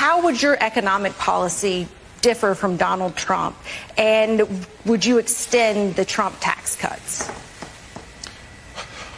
how would your economic policy differ from Donald Trump? And would you extend the Trump tax cuts?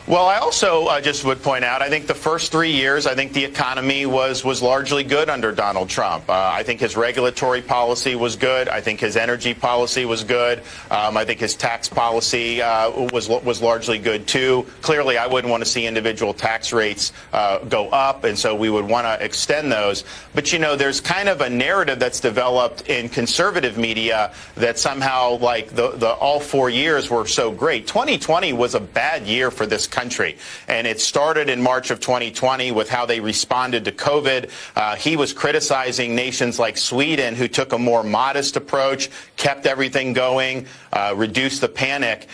Well, I also just would point out, I think the first 3 years, I think the economy was largely good under Donald Trump. I think his regulatory policy was good. I think his energy policy was good. I think his tax policy was largely good, too. Clearly, I wouldn't want to see individual tax rates go up, and so we would want to extend those. But, you know, there's kind of a narrative that's developed in conservative media that somehow, like, the all 4 years were so great. 2020 was a bad year for this country. And it started in March of 2020 with how they responded to COVID. He was criticizing nations like Sweden, who took a more modest approach, kept everything going, reduced the panic.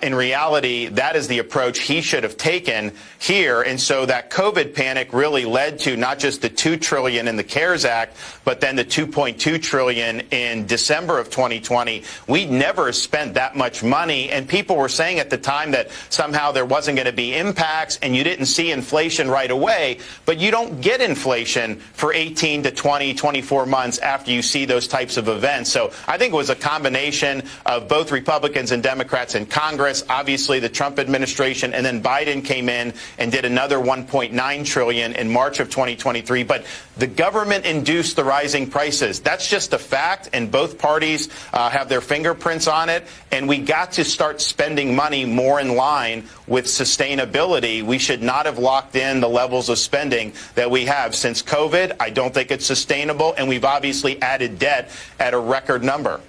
In reality, that is the approach he should have taken here. And so that COVID panic really led to not just the $2 trillion in the CARES Act, but then the $2.2 trillion in December of 2020. We never spent that much money. And people were saying at the time that somehow there wasn't going to be impacts and you didn't see inflation right away. But you don't get inflation for 18 to 20, 24 months after you see those types of events. So I think it was a combination of both Republicans and Democrats in Congress, obviously the Trump administration, and then Biden came in and did another $1.9 trillion in March of 2023. But the government induced the rising prices. That's just a fact, and both parties have their fingerprints on it. And we got to start spending money more in line with sustainability. We should not have locked in the levels of spending that we have since COVID. I don't think it's sustainable, and we've obviously added debt at a record number.